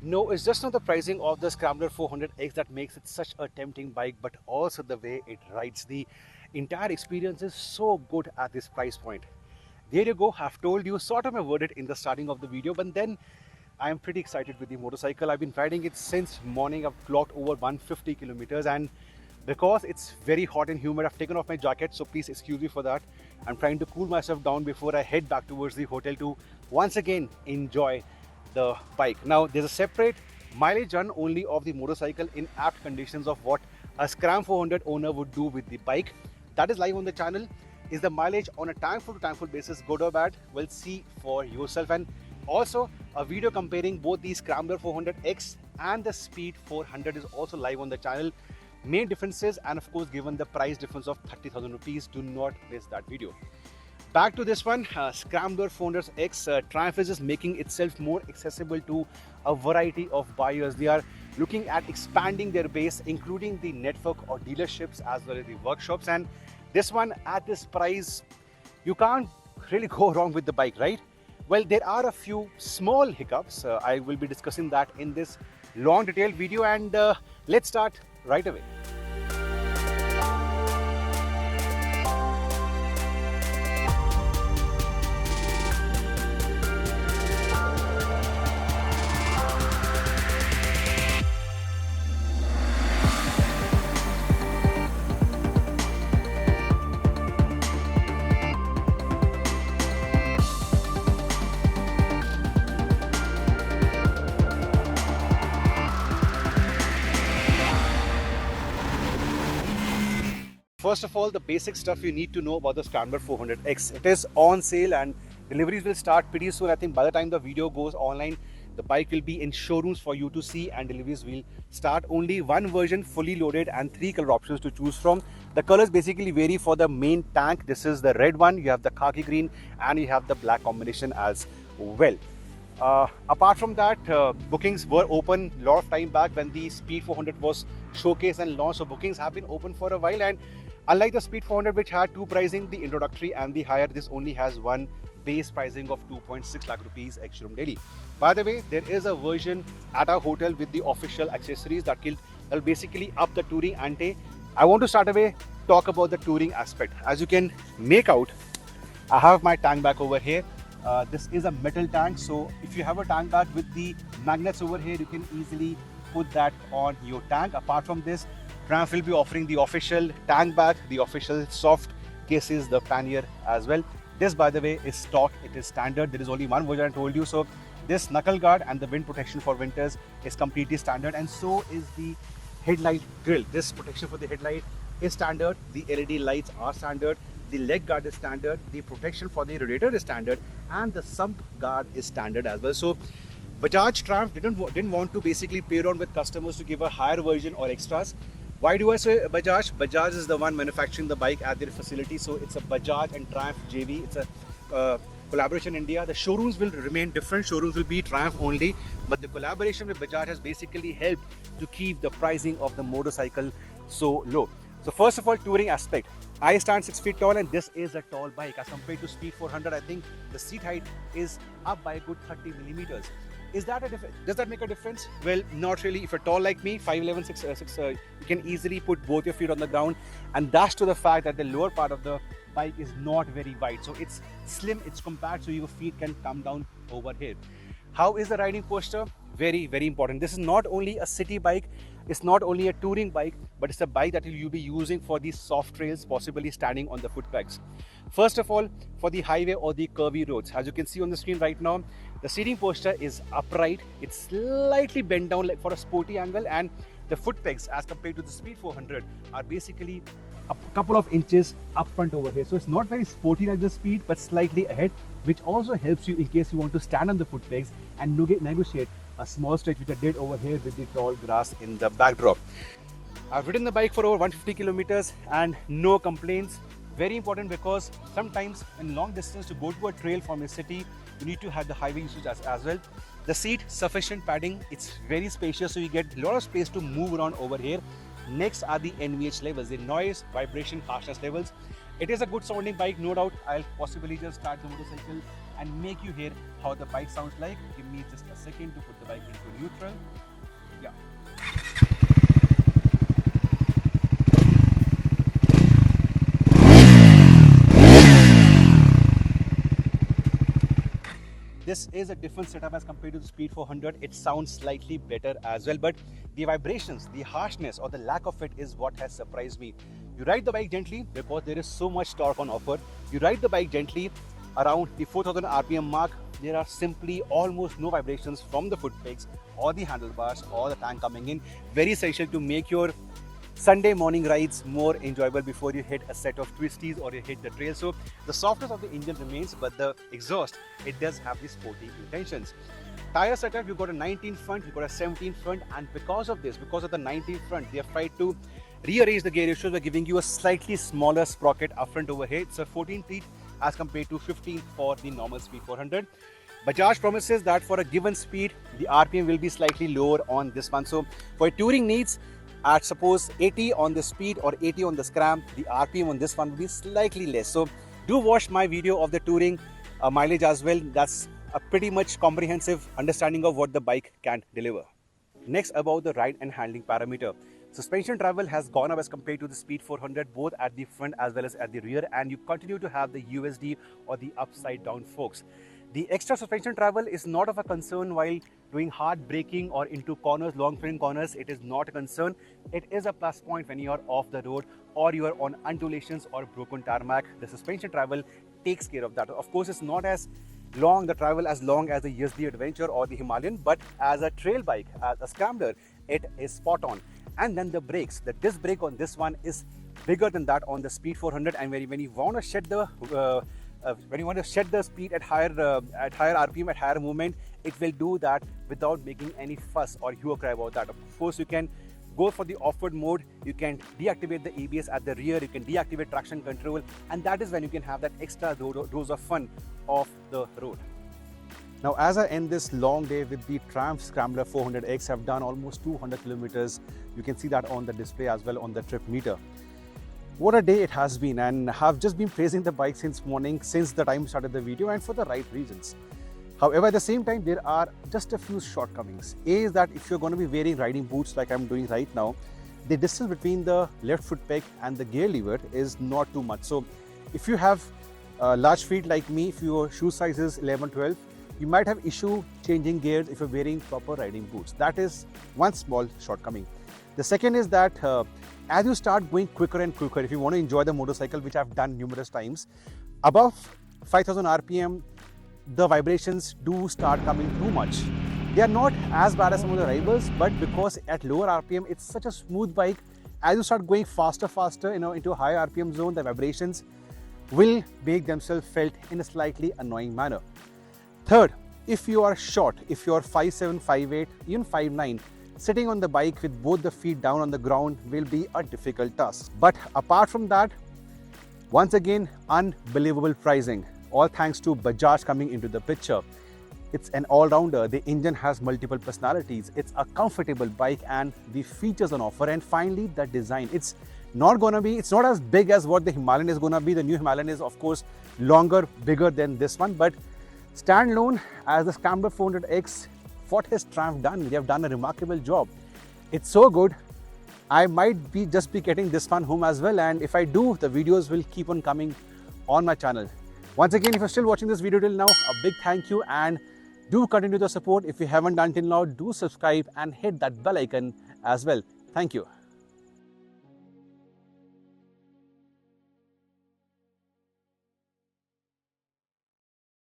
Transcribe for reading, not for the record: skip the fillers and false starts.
No, it's just not the pricing of the Scrambler 400X that makes it such a tempting bike, but also the way it rides. The entire experience is so good at this price point. There you go. I've told you sort of my verdict in the starting of the video, but then I am pretty excited with the motorcycle. I've been riding it since morning. I've clocked over 150 kilometers, and because it's very hot and humid, I've taken off my jacket, so please excuse me for that. I'm trying to cool myself down before I head back towards the hotel to once again enjoy the bike. Now there's a separate mileage run only of the motorcycle in apt conditions of what a Scram 400 owner would do with the bike. That is live on the channel. Is the mileage on a time full to time full basis good or bad? Well, see for yourself. And also a video comparing both the Scrambler 400X and the Speed 400 is also live on the channel. Main differences, and of course given the price difference of 30,000 rupees, do not miss that video. Back to this one, Scrambler 400X. Triumph is just making itself more accessible to a variety of buyers. They are looking at expanding their base, including the network of dealerships as well as the workshops. And this one at this price, you can't really go wrong with the bike, right? Well, there are a few small hiccups. I will be discussing that in this long detailed video, and let's start right away. First of all, the basic stuff you need to know about the Scrambler 400X. It is on sale and deliveries will start pretty soon. I think by the time the video goes online, the bike will be in showrooms for you to see and deliveries will start. Only one version fully loaded and 3 color options to choose from. The colors basically vary for the main tank. This is the red one, you have the khaki green, and you have the black combination as well. Apart from that, bookings were open a lot of time back when the Speed 400 was showcased and launched. So bookings have been open for a while, and unlike the Speed 400, which had two pricing, the introductory and the higher, this only has one base pricing of 2.6 lakh rupees ex-showroom daily. By the way, there is a version at our hotel with the official accessories that will basically up the touring ante. I want to start away talk about the touring aspect. As you can make out, I have my tank bag over here. This is a metal tank, so if you have a tank bag with the magnets over here, you can easily put that on your tank. Apart from this, Triumph will be offering the official tank bag, the official soft cases, the pannier as well. This, by the way, is stock. It is standard. There is only one version I told you. So this knuckle guard and the wind protection for winters is completely standard, and so is the headlight grill. This protection for the headlight is standard. The LED lights are standard. The leg guard is standard. The protection for the radiator is standard, and the sump guard is standard as well. So Bajaj Triumph didn't want to basically play around with customers to give a higher version or extras. Why do I say Bajaj? Bajaj is the one manufacturing the bike at their facility, so it's a Bajaj and Triumph JV. It's a collaboration in India. The showrooms will remain different. Showrooms will be Triumph only, but the collaboration with Bajaj has basically helped to keep the pricing of the motorcycle so low. So first of all, touring aspect. I stand 6 feet tall, and this is a tall bike. As compared to Speed 400, I think the seat height is up by a good 30 millimeters. Is that a difference? Does that make a difference? Well, not really. If you're tall like me, 5'11", 6', you can easily put both your feet on the ground, and that's to the fact that the lower part of the bike is not very wide. So it's slim, it's compact, so your feet can come down over here. How is the riding posture? Very, very important. This is not only a city bike, it's not only a touring bike, but it's a bike that you'll be using for these soft trails, possibly standing on the foot pegs. First of all, for the highway or the curvy roads, as you can see on the screen right now, the seating posture is upright. It's slightly bent down like for a sporty angle, and the foot pegs as compared to the Speed 400 are basically a couple of inches up front over here. So it's not very sporty like the Speed, but slightly ahead, which also helps you in case you want to stand on the foot pegs and negotiate a small stretch, which I did over here with the tall grass in the backdrop. I've ridden the bike for over 150 kilometers and no complaints. Very important, because sometimes in long distance to go to a trail from a city, you need to have the highway usage as well. The seat, sufficient padding, it's very spacious, so you get a lot of space to move around over here. Next are the NVH levels, the noise, vibration, harshness levels. It is a good sounding bike, no doubt. I'll possibly just start the motorcycle and make you hear how the bike sounds like. Give me just a second to put the bike into neutral. Yeah. This is a different setup as compared to the Speed 400. It sounds slightly better as well, but the vibrations, the harshness or the lack of it is what has surprised me. You ride the bike gently because there is so much torque on offer. You ride the bike gently around the 4000 RPM mark. There are simply almost no vibrations from the foot pegs or the handlebars or the tank coming in. Very essential to make your Sunday morning rides more enjoyable before you hit a set of twisties or you hit the trail. So the softness of the engine remains, but the exhaust, it does have the sporty intentions. Tire setup, you've got a 19 front, you've got a 17 front, and because of this, because of the 19 front, they have tried to rearrange the gear ratios by giving you a slightly smaller sprocket up front over here. It's a 14 feet as compared to 15 for the normal Speed 400. Bajaj promises that for a given speed, the RPM will be slightly lower on this one. So for touring needs, at suppose 80 on the Speed or 80 on the Scram, the RPM on this one will be slightly less. So do watch my video of the touring mileage as well. That's a pretty much comprehensive understanding of what the bike can deliver. Next, about the ride and handling parameter. Suspension travel has gone up as compared to the Speed 400, both at the front as well as at the rear, and you continue to have the USD or the upside down forks. The extra suspension travel is not of a concern while doing hard braking or into corners, long swing corners. It is not a concern. It is a plus point when you are off the road or you are on undulations or broken tarmac. The suspension travel takes care of that. Of course, it's not as long the travel as long as the USD Adventure or the Himalayan, but as a trail bike, as a scrambler, it is spot on. And then the brakes, the disc brake on this one is bigger than that on the Speed 400, and when you want to shed the speed at higher RPM, at higher movement, it will do that without making any fuss or hue or cry about that. Of course, you can go for the off-road mode, you can deactivate the ABS at the rear, you can deactivate traction control, and that is when you can have that extra dose of fun off the road. Now, as I end this long day with the Triumph Scrambler 400X, I've done almost 200 kilometers. You can see that on the display as well on the trip meter. What a day it has been, and I've just been praising the bike since morning, since the time we started the video, and for the right reasons. However, at the same time, there are just a few shortcomings. A is that if you're going to be wearing riding boots like I'm doing right now, the distance between the left foot peg and the gear lever is not too much. So if you have large feet like me, if your shoe size is 11, 12, you might have issue changing gears if you're wearing proper riding boots. That is one small shortcoming. The second is that as you start going quicker and quicker, if you want to enjoy the motorcycle, which I've done numerous times, above 5000 RPM, the vibrations do start coming too much. They are not as bad as some of the rivals, but because at lower RPM, it's such a smooth bike. As you start going faster, into a higher RPM zone, the vibrations will make themselves felt in a slightly annoying manner. Third, if you are short, if you are 5'7", 5'8", even 5'9", sitting on the bike with both the feet down on the ground will be a difficult task. But apart from that, once again, unbelievable pricing. All thanks to Bajaj coming into the picture. It's an all-rounder. The engine has multiple personalities. It's a comfortable bike, and the features on offer. And finally, the design. It's not as big as what the Himalayan is gonna be. The new Himalayan is, of course, longer, bigger than this one. But standalone as the Scrambler 400X, what has Triumph done? They have done a remarkable job. It's so good, I might just be getting this one home as well, and if I do, the videos will keep on coming on my channel. Once again, if you're still watching this video till now, a big thank you, and do continue the support. If you haven't done till now, do subscribe and hit that bell icon as well. Thank you.